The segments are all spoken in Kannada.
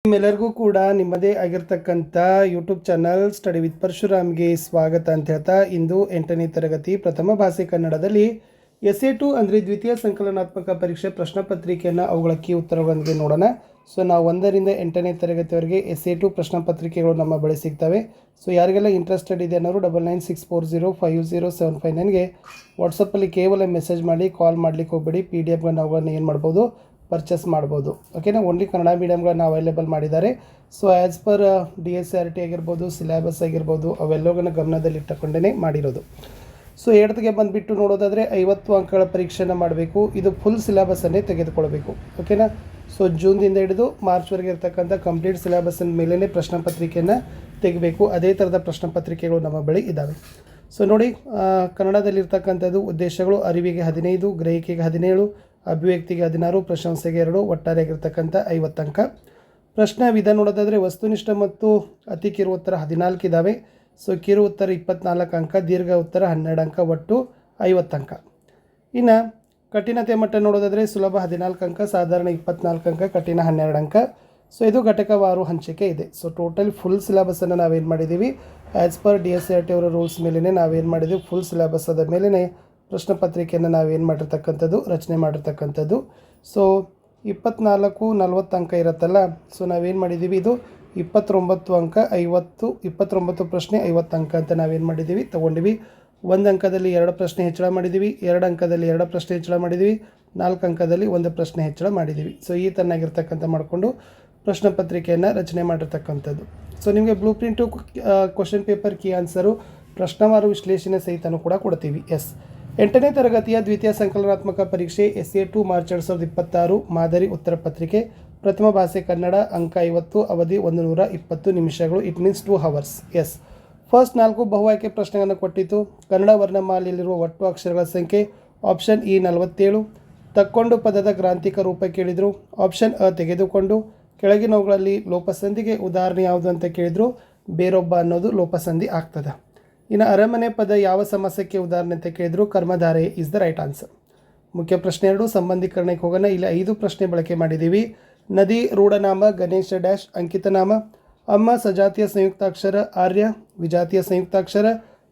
ನಿಮ್ಮೆಲ್ಲರಿಗೂ ಕೂಡ ನಿಮ್ಮದೇ ಆಗಿರ್ತಕ್ಕಂಥ ಯೂಟ್ಯೂಬ್ ಚಾನಲ್ ಸ್ಟಡಿ ವಿತ್ ಪರಶುರಾಮ್ಗೆ ಸ್ವಾಗತ ಅಂತ ಹೇಳ್ತಾ ಇಂದು 8ನೇ ತರಗತಿ ಪ್ರಥಮ ಭಾಷೆ ಕನ್ನಡದಲ್ಲಿ SA2 ಅಂದರೆ ದ್ವಿತೀಯ ಸಂಕಲನಾತ್ಮಕ ಪರೀಕ್ಷೆ ಪ್ರಶ್ನೆ ಪತ್ರಿಕೆಯನ್ನು ಅವುಗಳ ಕೀ ಉತ್ತರಗಳೊಂದಿಗೆ ನೋಡೋಣ. ಸೊ ನಾವು 1ರಿಂದ 8ನೇ ತರಗತಿವರೆಗೆ SA2 ಪ್ರಶ್ನೆ ಪತ್ರಿಕೆಗಳು ನಮ್ಮ ಬಳಿ ಸಿಗ್ತವೆ. ಸೊ ಯಾರಿಗೆಲ್ಲ ಇಂಟ್ರೆಸ್ಟೆಡ್ ಇದೆ ಅನ್ನೋರು 9964050759ಗೆ ವಾಟ್ಸಪ್ಪಲ್ಲಿ ಕೇವಲ ಮೆಸೇಜ್ ಮಾಡಿ, ಕಾಲ್ ಮಾಡಲಿಕ್ಕೆ ಹೋಗ್ಬೇಡಿ. PDF ಅವುಗಳನ್ನು ಏನು ಮಾಡ್ಬೋದು, ಪರ್ಚೇಸ್ ಮಾಡ್ಬೋದು. ಓಕೆನಾ. ಓನ್ಲಿ ಕನ್ನಡ ಮೀಡಿಯಮ್ಗಳನ್ನ ಅವೈಲೇಬಲ್ ಮಾಡಿದ್ದಾರೆ. ಸೊ ಆ್ಯಸ್ ಪರ್ DSRT ಆಗಿರ್ಬೋದು, ಸಿಲೆಬಸ್ ಆಗಿರ್ಬೋದು, ಅವೆಲ್ಲವನ್ನು ಗಮನದಲ್ಲಿಟ್ಟುಕೊಂಡೇ ಮಾಡಿರೋದು. ಸೊ ಎಡತಿಗೆ ಬಂದುಬಿಟ್ಟು ನೋಡೋದಾದರೆ 50 ಅಂಕಗಳ ಪರೀಕ್ಷೆಯನ್ನು ಮಾಡಬೇಕು. ಇದು ಫುಲ್ ಸಿಲೆಬಸ್ಸನ್ನೇ ತೆಗೆದುಕೊಳ್ಬೇಕು. ಓಕೆನಾ. ಸೊ ಜೂನ್ದಿಂದ ಹಿಡಿದು ಮಾರ್ಚ್ವರೆಗೆ ಇರ್ತಕ್ಕಂಥ ಕಂಪ್ಲೀಟ್ ಸಿಲೆಬಸ್ಸಿನ ಮೇಲೇ ಪ್ರಶ್ನೆ ಪತ್ರಿಕೆಯನ್ನು ತೆಗಿಬೇಕು. ಅದೇ ಥರದ ಪ್ರಶ್ನೆ ಪತ್ರಿಕೆಗಳು ನಮ್ಮ ಬಳಿ ಇದ್ದಾವೆ. ಸೊ ನೋಡಿ, ಕನ್ನಡದಲ್ಲಿರ್ತಕ್ಕಂಥದ್ದು ಉದ್ದೇಶಗಳು: ಅರಿವಿಗೆ 15, ಗ್ರಹಿಕೆಗೆ 17, ಅಭಿವ್ಯಕ್ತಿಗೆ 16, ಪ್ರಶಂಸೆಗೆ 2, ಒಟ್ಟಾರೆಯಾಗಿರ್ತಕ್ಕಂಥ 50 ಅಂಕ. ಪ್ರಶ್ನೆ ವಿಧ ನೋಡೋದಾದರೆ ವಸ್ತುನಿಷ್ಠ ಮತ್ತು ಅತಿ ಕಿರು ಉತ್ತರ 14 ಇದ್ದಾವೆ. ಸೊ ಕಿರು ಉತ್ತರ 24 ಅಂಕ, ದೀರ್ಘ ಉತ್ತರ 12 ಅಂಕ, ಒಟ್ಟು 50 ಅಂಕ. ಇನ್ನು ಕಠಿಣತೆ ಮಟ್ಟ ನೋಡೋದಾದರೆ ಸುಲಭ 14 ಅಂಕ, ಸಾಧಾರಣ 24 ಅಂಕ, ಕಠಿಣ 12 ಅಂಕ. ಸೊ ಇದು ಘಟಕವಾರು ಹಂಚಿಕೆ ಇದೆ. ಸೊ ಟೋಟಲ್ ಫುಲ್ ಸಿಲೆಬಸ್ಸನ್ನು ನಾವೇನು ಮಾಡಿದ್ದೀವಿ, ಆ್ಯಸ್ ಪರ್ DSRT ಅವರ ರೂಲ್ಸ್ ಮೇಲೇ ನಾವೇನು ಮಾಡಿದ್ದೀವಿ, ಫುಲ್ ಸಿಲೆಬಸ್ ಅದ ಮೇಲೇ ಪ್ರಶ್ನೆ ಪತ್ರಿಕೆಯನ್ನು ನಾವೇನು ಮಾಡಿರ್ತಕ್ಕಂಥದ್ದು, ರಚನೆ ಮಾಡಿರ್ತಕ್ಕಂಥದ್ದು. ಸೊ 24, 40 ಅಂಕ ಇರುತ್ತಲ್ಲ. ಸೊ ನಾವೇನು ಮಾಡಿದ್ದೀವಿ, ಇದು 29 ಅಂಕ, 29 ಪ್ರಶ್ನೆ 50 ಅಂಕ ಅಂತ ನಾವೇನು ಮಾಡಿದ್ದೀವಿ, ತೊಗೊಂಡಿವಿ. 1 ಅಂಕದಲ್ಲಿ 2 ಪ್ರಶ್ನೆ ಹೆಚ್ಚಳ ಮಾಡಿದ್ದೀವಿ, 2 ಅಂಕದಲ್ಲಿ 2 ಪ್ರಶ್ನೆ ಹೆಚ್ಚಳ ಮಾಡಿದ್ದೀವಿ, 4 ಅಂಕದಲ್ಲಿ 1 ಪ್ರಶ್ನೆ ಹೆಚ್ಚಳ ಮಾಡಿದ್ದೀವಿ. ಸೊ ಈ ಥರನಾಗಿರ್ತಕ್ಕಂಥ ಮಾಡಿಕೊಂಡು ಪ್ರಶ್ನೆ ಪತ್ರಿಕೆಯನ್ನು ರಚನೆ ಮಾಡಿರ್ತಕ್ಕಂಥದ್ದು. ಸೊ ನಿಮಗೆ blueprint, question paper, key answer, ಪ್ರಶ್ನವಾರು ವಿಶ್ಲೇಷಣೆ ಸಹಿತನೂ ಕೂಡ ಕೊಡ್ತೀವಿ. 8ನೇ ತರಗತಿಯ ದ್ವಿತೀಯ ಸಂಕಲನಾತ್ಮಕ ಪರೀಕ್ಷೆ SA2 ಮಾರ್ಚ್ 2026 ಮಾದರಿ ಉತ್ತರ ಪತ್ರಿಕೆ ಪ್ರಥಮ ಭಾಷೆ ಕನ್ನಡ, ಅಂಕ 50, ಅವಧಿ 120 ನಿಮಿಷಗಳು. It means 2 hours. ಫಸ್ಟ್ 4 ಬಹು ಆಯ್ಕೆ ಪ್ರಶ್ನೆಗಳನ್ನು ಕೊಟ್ಟಿತ್ತು. ಕನ್ನಡ ವರ್ಣಮಾಲೆಯಲ್ಲಿರುವ ಒಟ್ಟು ಅಕ್ಷರಗಳ ಸಂಖ್ಯೆ ಆಪ್ಷನ್ E 47. ತಕ್ಕೊಂಡು ಪದದ ಗ್ರಾಂಥಿಕ ರೂಪ ಕೇಳಿದರು. ಆಪ್ಷನ್ ಅ ತೆಗೆದುಕೊಂಡು. ಕೆಳಗಿನವುಗಳಲ್ಲಿ ಲೋಪಸಂಧಿಗೆ ಉದಾಹರಣೆ ಯಾವುದು ಅಂತ ಕೇಳಿದರು. ಬೇರೊಬ್ಬ ಅನ್ನೋದು ಲೋಪಸಂಧಿ ಆಗ್ತದೆ. ಇನ್ನು ಅರಮನೆ ಪದ ಯಾವ ಸಮಾಸಕ್ಕೆ ಉದಾಹರಣೆ ಅಂತ ಕೇಳಿದ್ರು. ಕರ್ಮಧಾರೆ ಇಸ್ ದ ರೈಟ್ ಆನ್ಸರ್. ಮುಖ್ಯ ಪ್ರಶ್ನೆ 2 ಸಂಬಂಧೀಕರಣಕ್ಕೆ ಹೋಗೋಣ. ಇಲ್ಲಿ 5 ಪ್ರಶ್ನೆ ಬಳಕೆ ಮಾಡಿದ್ದೀವಿ. ನದಿ ರೂಢನಾಮ, ಗಣೇಶ ಡ್ಯಾಶ್ ಅಂಕಿತನಾಮ, ಅಮ್ಮ ಸಜಾತಿಯ ಸಂಯುಕ್ತಾಕ್ಷರ, ಆರ್ಯ ವಿಜಾತಿಯ ಸಂಯುಕ್ತಾಕ್ಷರ,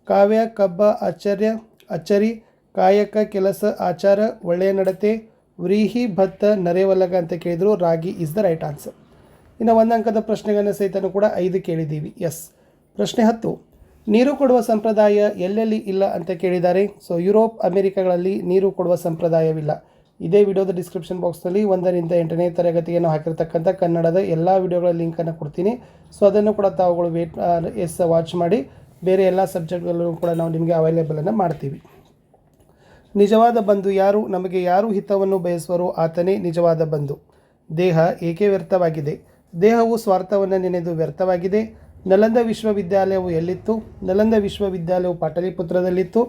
ಕಾವ್ಯ ಕಬ್ಬ ಆಚಾರ್ಯ ಅಚ್ಚರಿ, ಕಾಯಕ ಕೆಲಸ ಆಚಾರ, ಒಳ್ಳೆಯ ನಡತೆ, ವ್ರೀಹಿ ಭತ್ತ ನರೇವಲ್ಲಗ ಅಂತ ಕೇಳಿದ್ರು. ರಾಗಿ ಇಸ್ ದ ರೈಟ್ ಆನ್ಸರ್. ಇನ್ನು 1 ಅಂಕದ ಪ್ರಶ್ನೆಗಳನ್ನು ಸಹಿತನೂ ಕೂಡ 5 ಕೇಳಿದ್ದೀವಿ. ಪ್ರಶ್ನೆ 10 ನೀರು ಕೊಡುವ ಸಂಪ್ರದಾಯ ಎಲ್ಲೆಲ್ಲಿ ಇಲ್ಲ ಅಂತ ಕೇಳಿದ್ದಾರೆ. ಸೊ ಯುರೋಪ್, ಅಮೆರಿಕಗಳಲ್ಲಿ ನೀರು ಕೊಡುವ ಸಂಪ್ರದಾಯವಿಲ್ಲ. ಇದೇ ವಿಡಿಯೋದ ಡಿಸ್ಕ್ರಿಪ್ಷನ್ ಬಾಕ್ಸ್ನಲ್ಲಿ 1ರಿಂದ 8ನೇ ತರಗತಿಗೆ ನಾವು ಹಾಕಿರ್ತಕ್ಕಂಥ ಕನ್ನಡದ ಎಲ್ಲ ವಿಡಿಯೋಗಳ ಲಿಂಕನ್ನು ಕೊಡ್ತೀನಿ. ಸೊ ಅದನ್ನು ಕೂಡ ತಾವುಗಳು ವಾಚ್ ಮಾಡಿ. ಬೇರೆ ಎಲ್ಲ ಸಬ್ಜೆಕ್ಟ್ಗಳಲ್ಲೂ ಕೂಡ ನಾವು ನಿಮಗೆ ಅವೈಲೇಬಲನ್ನು ಮಾಡ್ತೀವಿ. ನಿಜವಾದ ಬಂಧು ಯಾರು? ನಮಗೆ ಯಾರು ಹಿತವನ್ನು ಬಯಸುವರೋ ಆತನೇ ನಿಜವಾದ ಬಂಧು. ದೇಹ ಏಕೆ ವ್ಯರ್ಥವಾಗಿದೆ? ದೇಹವು ಸ್ವಾರ್ಥವನ್ನು ನೆನೆದು ವ್ಯರ್ಥವಾಗಿದೆ. ನಲಂದ ವಿಶ್ವವಿದ್ಯಾಲಯವು ಎಲ್ಲಿತ್ತು? ನಲಂದ ವಿಶ್ವವಿದ್ಯಾಲಯವು ಪಾಟಲಿಪುತ್ರದಲ್ಲಿತ್ತು.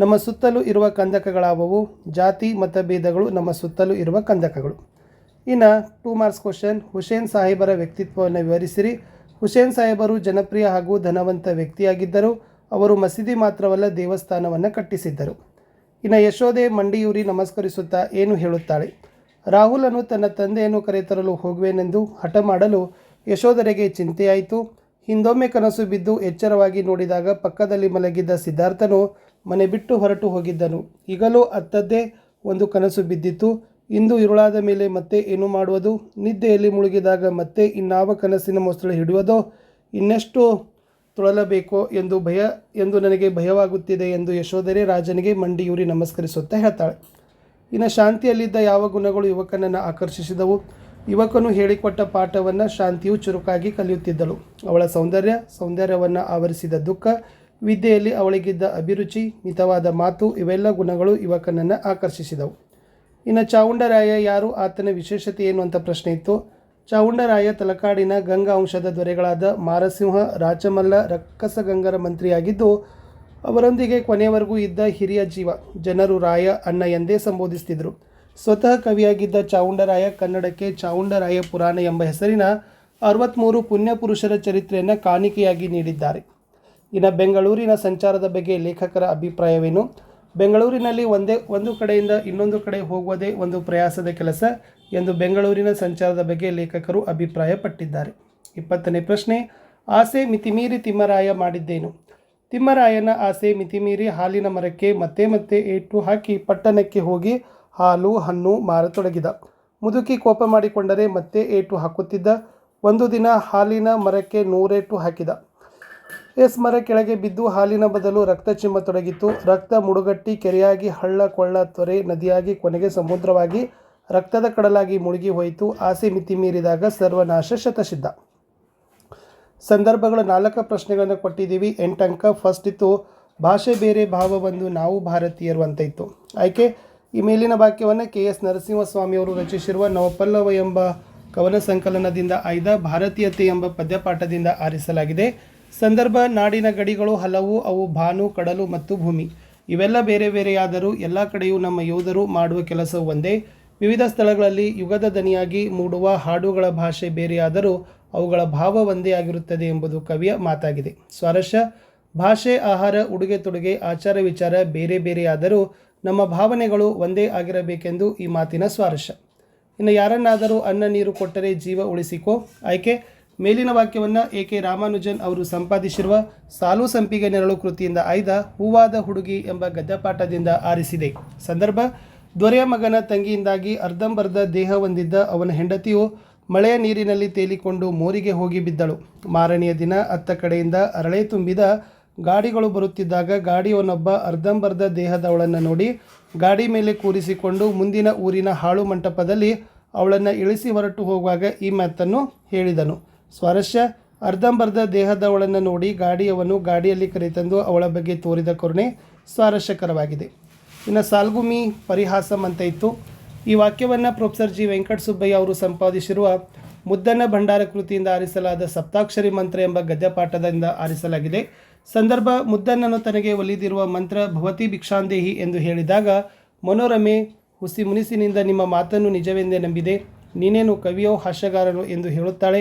ನಮ್ಮ ಸುತ್ತಲೂ ಇರುವ ಕಂದಕಗಳಾವವು? ಜಾತಿ ಮತಭೇದಗಳು ನಮ್ಮ ಸುತ್ತಲೂ ಇರುವ ಕಂದಕಗಳು. ಇನ್ನು 2 ಮಾರ್ಕ್ಸ್ ಕ್ವಶನ್. ಹುಸೇನ್ ಸಾಹೇಬರ ವ್ಯಕ್ತಿತ್ವವನ್ನು ವಿವರಿಸಿರಿ. ಹುಸೇನ್ ಸಾಹೇಬರು ಜನಪ್ರಿಯ ಹಾಗೂ ಧನವಂತ ವ್ಯಕ್ತಿಯಾಗಿದ್ದರು. ಅವರು ಮಸೀದಿ ಮಾತ್ರವಲ್ಲ, ದೇವಸ್ಥಾನವನ್ನು ಕಟ್ಟಿಸಿದ್ದರು. ಇನ್ನು ಯಶೋದೆ ಮಂಡಿಯೂರಿ ನಮಸ್ಕರಿಸುತ್ತಾ ಏನು ಹೇಳುತ್ತಾಳೆ? ರಾಹುಲನು ತನ್ನ ತಂದೆಯನ್ನು ಕರೆತರಲು ಹೋಗುವೆನೆಂದು ಹಠ ಮಾಡಲು ಯಶೋಧರೆಗೆ ಚಿಂತೆಯಾಯಿತು. ಹಿಂದೊಮ್ಮೆ ಕನಸು ಬಿದ್ದು ಎಚ್ಚರವಾಗಿ ನೋಡಿದಾಗ ಪಕ್ಕದಲ್ಲಿ ಮಲಗಿದ್ದ ಸಿದ್ಧಾರ್ಥನು ಮನೆ ಬಿಟ್ಟು ಹೊರಟು ಹೋಗಿದ್ದನು. ಈಗಲೂ ಅತ್ತದ್ದೇ ಒಂದು ಕನಸು ಬಿದ್ದಿತ್ತು. ಇಂದು ಇರುಳಾದ ಮೇಲೆ ಮತ್ತೆ ಏನು ಮಾಡುವುದು? ನಿದ್ದೆಯಲ್ಲಿ ಮುಳುಗಿದಾಗ ಮತ್ತೆ ಇನ್ನಾವ ಕನಸಿನ ಮೊಸಳೆ ಹಿಡಿಯೋದೋ? ಇನ್ನೆಷ್ಟು ತೊಳಲಬೇಕೋ ಎಂದು ನನಗೆ ಭಯವಾಗುತ್ತಿದೆ ಎಂದು ಯಶೋಧರೆ ರಾಜನಿಗೆ ಮಂಡಿಯೂರಿ ನಮಸ್ಕರಿಸುತ್ತಾ ಹೇಳ್ತಾಳೆ. ಇನ್ನು ಶಾಂತಿಯಲ್ಲಿದ್ದ ಯಾವ ಗುಣಗಳು ಯುವಕನನ್ನು ಆಕರ್ಷಿಸಿದವು? ಯುವಕನು ಹೇಳಿಕೊಟ್ಟ ಪಾಠವನ್ನು ಶಾಂತಿಯು ಚುರುಕಾಗಿ ಕಲಿಯುತ್ತಿದ್ದಳು. ಅವಳ ಸೌಂದರ್ಯವನ್ನು ಆವರಿಸಿದ ದುಃಖ, ವಿದ್ಯೆಯಲ್ಲಿ ಅವಳಿಗಿದ್ದ ಅಭಿರುಚಿ, ಮಿತವಾದ ಮಾತು, ಇವೆಲ್ಲ ಗುಣಗಳು ಯುವಕನನ್ನು ಆಕರ್ಷಿಸಿದವು. ಇನ್ನು ಚಾವುಂಡರಾಯ ಯಾರು? ಆತನ ವಿಶೇಷತೆ ಏನು ಅಂತ ಪ್ರಶ್ನೆ ಇತ್ತು. ಚಾವುಂಡರಾಯ ತಲಕಾಡಿನ ಗಂಗಾ ವಂಶದ ದೊರೆಗಳಾದ ಮಾರಸಿಂಹ, ರಾಚಮಲ್ಲ, ರಕ್ಕಸಗಂಗರ ಮಂತ್ರಿಯಾಗಿದ್ದು ಅವರೊಂದಿಗೆ ಕೊನೆಯವರೆಗೂ ಇದ್ದ ಹಿರಿಯ ಜೀವ. ಜನರು ರಾಯ, ಅಣ್ಣ ಎಂದೇ ಸಂಬೋಧಿಸ್ತಿದ್ರು. ಸ್ವತಃ ಕವಿಯಾಗಿದ್ದ ಚಾವುಂಡರಾಯ ಕನ್ನಡಕ್ಕೆ ಚಾವುಂಡರಾಯ ಪುರಾಣ ಎಂಬ ಹೆಸರಿನ 63 ಪುಣ್ಯ ಪುರುಷರ ಚರಿತ್ರೆಯನ್ನು ಕಾಣಿಕೆಯಾಗಿ ನೀಡಿದ್ದಾರೆ. ಇನ್ನು ಬೆಂಗಳೂರಿನ ಸಂಚಾರದ ಬಗ್ಗೆ ಲೇಖಕರ ಅಭಿಪ್ರಾಯವೇನು? ಬೆಂಗಳೂರಿನಲ್ಲಿ ಒಂದು ಕಡೆಯಿಂದ ಇನ್ನೊಂದು ಕಡೆ ಹೋಗುವುದೇ ಒಂದು ಪ್ರಯಾಸದ ಕೆಲಸ ಎಂದು ಬೆಂಗಳೂರಿನ ಸಂಚಾರದ ಬಗ್ಗೆ ಲೇಖಕರು ಅಭಿಪ್ರಾಯಪಟ್ಟಿದ್ದಾರೆ. 20ನೇ ಪ್ರಶ್ನೆ, ಆಸೆ ಮಿತಿಮೀರಿ ತಿಮ್ಮರಾಯ ಮಾಡಿದ್ದೇನು? ತಿಮ್ಮರಾಯನ ಆಸೆ ಮಿತಿಮೀರಿ ಹಾಲಿನ ಮರಕ್ಕೆ ಮತ್ತೆ ಮತ್ತೆ ಏಟು ಹಾಕಿ ಪಟ್ಟಣಕ್ಕೆ ಹೋಗಿ ಹಾಲು ಹಣ್ಣು ಮಾರತೊಡಗಿದ. ಮುದುಕಿ ಕೋಪ ಮಾಡಿಕೊಂಡರೆ ಮತ್ತೆ ಏಟು ಹಾಕುತ್ತಿದ್ದ. ಒಂದು ದಿನ ಹಾಲಿನ ಮರಕ್ಕೆ 100 ಏಟು ಹಾಕಿದ. ಮರ ಕೆಳಗೆ ಬಿದ್ದು ಹಾಲಿನ ಬದಲು ರಕ್ತ ಚಿಮ್ಮತೊಡಗಿತು. ರಕ್ತ ಮುಡುಗಟ್ಟಿ ಕೆರೆಯಾಗಿ ಹಳ್ಳ ಕೊಳ್ಳ ತೊರೆ ನದಿಯಾಗಿ ಕೊನೆಗೆ ಸಮುದ್ರವಾಗಿ ರಕ್ತದ ಕಡಲಾಗಿ ಮುಳುಗಿ ಹೋಯಿತು. ಆಸೆ ಮಿತಿ ಮೀರಿದಾಗ ಸರ್ವನಾಶ ಶತಸಿದ್ಧ. ಸಂದರ್ಭಗಳ 4 ಪ್ರಶ್ನೆಗಳನ್ನು ಕೊಟ್ಟಿದ್ದೀವಿ. 8 ಅಂಕ. ಫಸ್ಟ್ ಇತ್ತು ಭಾಷೆ ಬೇರೆ ಭಾವ ಒಂದು ನಾವು ಭಾರತೀಯರು ಅಂತ ಇತ್ತು. ಆಯ್ಕೆ ಈ ಮೇಲಿನ ವಾಕ್ಯವನ್ನು KS ನರಸಿಂಹಸ್ವಾಮಿ ಅವರು ರಚಿಸಿರುವ ನವಪಲ್ಲವ ಎಂಬ ಕವನ ಸಂಕಲನದಿಂದ ಆಯ್ದ ಭಾರತೀಯತೆ ಎಂಬ ಪದ್ಯಪಾಠದಿಂದ ಆರಿಸಲಾಗಿದೆ. ಸಂದರ್ಭ ನಾಡಿನ ಗಡಿಗಳು ಹಲವು, ಅವು ಭಾನು, ಕಡಲು ಮತ್ತು ಭೂಮಿ. ಇವೆಲ್ಲ ಬೇರೆ ಬೇರೆಯಾದರೂ ಎಲ್ಲ ಕಡೆಯೂ ನಮ್ಮ ಯೋಧರು ಮಾಡುವ ಕೆಲಸವು ಒಂದೇ. ವಿವಿಧ ಸ್ಥಳಗಳಲ್ಲಿ ಯುಗದ ದನಿಯಾಗಿ ಮೂಡುವ ಹಾಡುಗಳ ಭಾಷೆ ಬೇರೆಯಾದರೂ ಅವುಗಳ ಭಾವ ಒಂದೇ ಆಗಿರುತ್ತದೆ ಎಂಬುದು ಕವಿಯ ಮಾತಾಗಿದೆ. ಸ್ವಾರಸ್ಯ, ಭಾಷೆ, ಆಹಾರ, ಉಡುಗೆ ತೊಡುಗೆ, ಆಚಾರ ವಿಚಾರ ಬೇರೆ ಬೇರೆಯಾದರೂ ನಮ್ಮ ಭಾವನೆಗಳು ಒಂದೇ ಆಗಿರಬೇಕೆಂದು ಈ ಮಾತಿನ ಸ್ವಾರಸ್ಯ. ಇನ್ನು ಯಾರನ್ನಾದರೂ ಅನ್ನ ನೀರು ಕೊಟ್ಟರೆ ಜೀವ ಉಳಿಸಿಕೋ. ಆಯ್ಕೆ ಮೇಲಿನ ವಾಕ್ಯವನ್ನು AK ರಾಮಾನುಜನ್ ಅವರು ಸಂಪಾದಿಸಿರುವ ಸಾಲು ಸಂಪಿಗೆ ನೆರಳು ಕೃತಿಯಿಂದ ಆಯ್ದ ಹೂವಾದ ಹುಡುಗಿ ಎಂಬ ಗದ್ಯಪಾಠದಿಂದ ಆರಿಸಿದೆ. ಸಂದರ್ಭ ದೊರೆಯ ಮಗನ ತಂಗಿಯಿಂದಾಗಿ ಅರ್ಧಂಬರ್ಧ ದೇಹ ಹೊಂದಿದ್ದ ಅವನ ಹೆಂಡತಿಯು ಮಳೆಯ ನೀರಿನಲ್ಲಿ ತೇಲಿಕೊಂಡು ಮೋರಿಗೆ ಹೋಗಿ ಬಿದ್ದಳು. ಮಾರನೆಯ ದಿನ ಅತ್ತ ಕಡೆಯಿಂದ ಅರಳೆ ತುಂಬಿದ ಗಾಡಿಗಳು ಬರುತ್ತಿದ್ದಾಗ ಗಾಡಿಯವನೊಬ್ಬ ಅರ್ಧಂಬರ್ಧ ದೇಹದವಳನ್ನು ನೋಡಿ ಗಾಡಿ ಮೇಲೆ ಕೂರಿಸಿಕೊಂಡು ಮುಂದಿನ ಊರಿನ ಹಾಳು ಮಂಟಪದಲ್ಲಿ ಅವಳನ್ನು ಇಳಿಸಿ ಹೊರಟು ಹೋಗುವಾಗ ಈ ಮಾತನ್ನು ಹೇಳಿದನು. ಸ್ವಾರಸ್ಯ, ಅರ್ಧಂಬರ್ಧ ದೇಹದವಳನ್ನು ನೋಡಿ ಗಾಡಿಯವನು ಗಾಡಿಯಲ್ಲಿ ಕರೆತಂದು ಅವಳ ಬಗ್ಗೆ ತೋರಿದ ಕರುಣೆ ಸ್ವಾರಸ್ಯಕರವಾಗಿದೆ. ಇನ್ನು ಸಾಲ್ಗುಮಿ ಪರಿಹಾಸಂ ಅಂತ ಇತ್ತು. ಈ ವಾಕ್ಯವನ್ನು ಪ್ರೊಫೆಸರ್ G. ವೆಂಕಟಸುಬ್ಬಯ್ಯ ಅವರು ಸಂಪಾದಿಸಿರುವ ಮುದ್ದಣ್ಣ ಭಂಡಾರ ಕೃತಿಯಿಂದ ಆರಿಸಲಾದ ಸಪ್ತಾಕ್ಷರಿ ಮಂತ್ರ ಎಂಬ ಗದ್ಯಪಾಠದಿಂದ ಆರಿಸಲಾಗಿದೆ. ಸಂದರ್ಭ ಮುದ್ದಣ್ಣನು ತನಗೆ ಒಲಿದಿರುವ ಮಂತ್ರ ಭವತಿ ಭಿಕ್ಷಾಂದೇಹಿ ಎಂದು ಹೇಳಿದಾಗ ಮನೋರಮೆ ಹುಸಿ ಮುನಿಸಿನಿಂದ ನಿಮ್ಮ ಮಾತನ್ನು ನಿಜವೆಂದೇ ನಂಬಿದೆ, ನೀನೇನು ಕವಿಯೋ ಹಾಸ್ಯಗಾರನು ಎಂದು ಹೇಳುತ್ತಾಳೆ.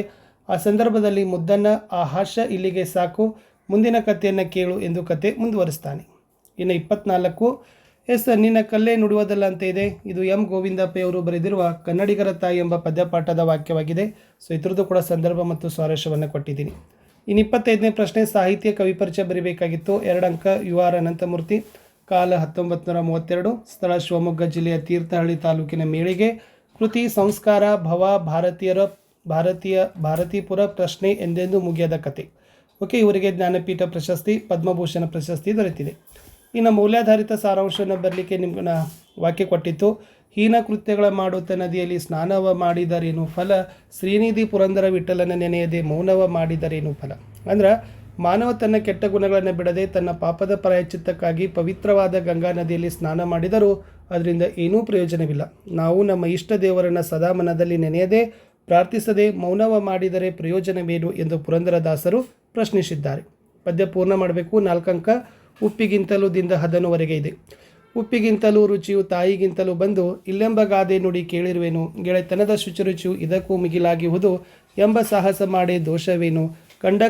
ಆ ಸಂದರ್ಭದಲ್ಲಿ ಮುದ್ದಣ್ಣ ಆ ಹಾಸ್ಯ ಇಲ್ಲಿಗೆ ಸಾಕು, ಮುಂದಿನ ಕಥೆಯನ್ನು ಕೇಳು ಎಂದು ಕತೆ ಮುಂದುವರಿಸ್ತಾನೆ. ಇನ್ನು 24 ನಿನ್ನ ಕಲ್ಲೇ ನುಡಿಯೋದಲ್ಲ ಅಂತ ಇದೆ. ಇದು M. ಗೋವಿಂದಪ್ಪಯವರು ಬರೆದಿರುವ ಕನ್ನಡಿಗರ ತಾಯಿ ಎಂಬ ಪದ್ಯಪಾಠದ ವಾಕ್ಯವಾಗಿದೆ. ಸೊ ಇದ್ರದ್ದು ಕೂಡ ಸಂದರ್ಭ ಮತ್ತು ಸ್ವಾರಸ್ಯವನ್ನು ಕೊಟ್ಟಿದ್ದೀನಿ. ಇನ್ನು 25ನೇ ಪ್ರಶ್ನೆ, ಸಾಹಿತ್ಯ ಕವಿ ಪರಿಚಯ ಬರೀಬೇಕಾಗಿತ್ತು. 2 ಅಂಕ. UR ಅನಂತಮೂರ್ತಿ. ಕಾಲ 1932. ಸ್ಥಳ ಶಿವಮೊಗ್ಗ ಜಿಲ್ಲೆಯ ತೀರ್ಥಹಳ್ಳಿ ತಾಲೂಕಿನ ಮೇಳಿಗೆ. ಕೃತಿ ಸಂಸ್ಕಾರ ಭವ ಭಾರತೀಪುರ ಪ್ರಶ್ನೆ ಎಂದೆಂದು ಮುಗಿಯದ ಕತೆ. ಓಕೆ, ಇವರಿಗೆ ಜ್ಞಾನಪೀಠ ಪ್ರಶಸ್ತಿ, ಪದ್ಮಭೂಷಣ ಪ್ರಶಸ್ತಿ ದೊರೆತಿದೆ. ಇನ್ನು ಮೌಲ್ಯಾಧಾರಿತ ಸಾರಾಂಶವನ್ನು ಬರಲಿಕ್ಕೆ ನಿಮ್ಗೆ ವಾಕ್ಯ ಕೊಟ್ಟಿತ್ತು. ಹೀನ ಕೃತ್ಯಗಳ ಮಾಡುತ್ತ ನದಿಯಲ್ಲಿ ಸ್ನಾನವ ಮಾಡಿದರೇನು ಫಲ, ಶ್ರೀನಿಧಿ ಪುರಂದರ ವಿಠಲನ ನೆನೆಯದೆ ಮೌನವ ಮಾಡಿದರೇನು ಫಲ. ಅಂದ್ರೆ ಮಾನವ ತನ್ನ ಕೆಟ್ಟ ಗುಣಗಳನ್ನು ಬಿಡದೆ ತನ್ನ ಪಾಪದ ಪ್ರಾಯಶ್ಚಿತ್ತಕ್ಕಾಗಿ ಪವಿತ್ರವಾದ ಗಂಗಾ ನದಿಯಲ್ಲಿ ಸ್ನಾನ ಮಾಡಿದರೂ ಅದರಿಂದ ಏನೂ ಪ್ರಯೋಜನವಿಲ್ಲ. ನಾವು ನಮ್ಮ ಇಷ್ಟ ದೇವರನ್ನು ಸದಾ ಮನದಲ್ಲಿ ನೆನೆಯದೆ ಪ್ರಾರ್ಥಿಸದೆ ಮೌನವ ಮಾಡಿದರೆ ಪ್ರಯೋಜನವೇನು ಎಂದು ಪುರಂದರದಾಸರು ಪ್ರಶ್ನಿಸಿದ್ದಾರೆ. ಪದ್ಯ ಪೂರ್ಣ ಮಾಡಬೇಕು. 4 ಅಂಕ. ಉಪ್ಪಿಗಿಂತಲೂ ದಿಂದ ಹದನುವರೆಗೆ ಇದೆ. ಉಪ್ಪಿಗಿಂತಲೂ ರುಚಿಯು ತಾಯಿಗಿಂತಲೂ ಬಂದು ಇಲ್ಲೆಂಬ ಗಾದೆ ನುಡಿ ಕೇಳಿರುವೆನು, ಗೆಳೆತನದ ಶುಚಿರುಚಿಯು ಇದಕ್ಕೂ ಮಿಗಿಲಾಗಿಹುದು ಎಂಬ ಸಾಹಸ ಮಾಡೇ ದೋಷವೇನು,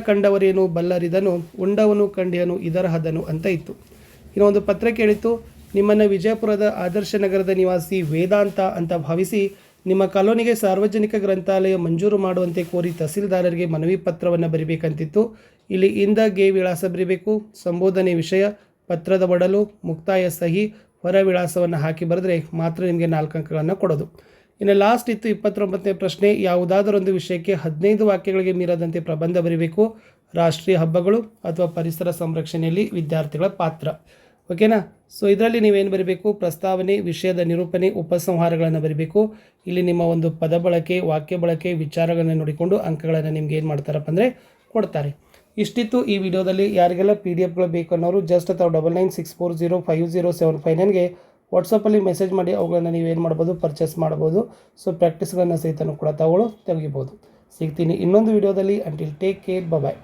ಕಂಡವರೇನು ಬಲ್ಲರಿದನು, ಉಂಡವನು ಕಂಡ್ಯನು ಇದರ ಹದನು ಅಂತ ಇತ್ತು. ಇನ್ನೊಂದು ಪತ್ರ ಕೇಳಿತ್ತು. ನಿಮ್ಮನ್ನು ವಿಜಯಪುರದ ಆದರ್ಶ ನಗರದ ನಿವಾಸಿ ವೇದಾಂತ ಅಂತ ಭಾವಿಸಿ ನಿಮ್ಮ ಕಾಲೋನಿಗೆ ಸಾರ್ವಜನಿಕ ಗ್ರಂಥಾಲಯ ಮಂಜೂರು ಮಾಡುವಂತೆ ಕೋರಿ ತಹಸೀಲ್ದಾರರಿಗೆ ಮನವಿ ಪತ್ರವನ್ನು ಬರೀಬೇಕಂತಿತ್ತು. ಇಲ್ಲಿ ಇಂದ ಗೆ ವಿಳಾಸ ಬರೀಬೇಕು. ಸಂಬೋಧನೆ ವಿಷಯ, ಪತ್ರದ ಒಡಲು, ಮುಕ್ತಾಯ ಸಹಿ, ಹೊರ ವಿಳಾಸವನ್ನು ಹಾಕಿ ಬರೆದ್ರೆ ಮಾತ್ರ ನಿಮಗೆ 4 ಅಂಕಗಳನ್ನು ಕೊಡೋದು. ಇನ್ನು ಲಾಸ್ಟ್ ಇತ್ತು 29ನೇ ಪ್ರಶ್ನೆ, ಯಾವುದಾದರೊಂದು ವಿಷಯಕ್ಕೆ 15 ವಾಕ್ಯಗಳಿಗೆ ಮೀರದಂತೆ ಪ್ರಬಂಧ ಬರೀಬೇಕು. ರಾಷ್ಟ್ರೀಯ ಹಬ್ಬಗಳು ಅಥವಾ ಪರಿಸರ ಸಂರಕ್ಷಣೆಯಲ್ಲಿ ವಿದ್ಯಾರ್ಥಿಗಳ ಪಾತ್ರ. ಓಕೆನಾ. ಸೊ ಇದರಲ್ಲಿ ನೀವೇನು ಬರೀಬೇಕು, ಪ್ರಸ್ತಾವನೆ, ವಿಷಯದ ನಿರೂಪಣೆ, ಉಪಸಂಹಾರಗಳನ್ನು ಬರೀಬೇಕು. ಇಲ್ಲಿ ನಿಮ್ಮ ಒಂದು ಪದ ಬಳಕೆ, ವಾಕ್ಯ ಬಳಕೆ, ವಿಚಾರಗಳನ್ನು ನೋಡಿಕೊಂಡು ಅಂಕಗಳನ್ನು ನಿಮ್ಗೆ ಏನು ಮಾಡ್ತಾರಪ್ಪ ಅಂದರೆ ಕೊಡ್ತಾರೆ. ಇಷ್ಟಿತ್ತು ಈ ವಿಡಿಯೋದಲ್ಲಿ. ಯಾರಿಗೆಲ್ಲ PDF ಬೇಕು ಅನ್ನೋರು ಜಸ್ಟ್ ಅಥವಾ 9964050759ಗೆ ವಾಟ್ಸಪ್ಪಲ್ಲಿ ಮೆಸೇಜ್ ಮಾಡಿ ಅವುಗಳನ್ನು ನೀವೇನು ಮಾಡ್ಬೋದು, ಪರ್ಚೇಸ್ ಮಾಡ್ಬೋದು. ಸೊ ಪ್ರಾಕ್ಟೀಸ್ಗಳನ್ನು ಸಹಿತ ಕೂಡ ತೆಗಿಬೋದು. ಸಿಗ್ತೀನಿ ಇನ್ನೊಂದು ವಿಡಿಯೋದಲ್ಲಿ. ಅಂಟಿಲ್ ಟೇಕ್ ಕೇರ್, ಬಾಯ್.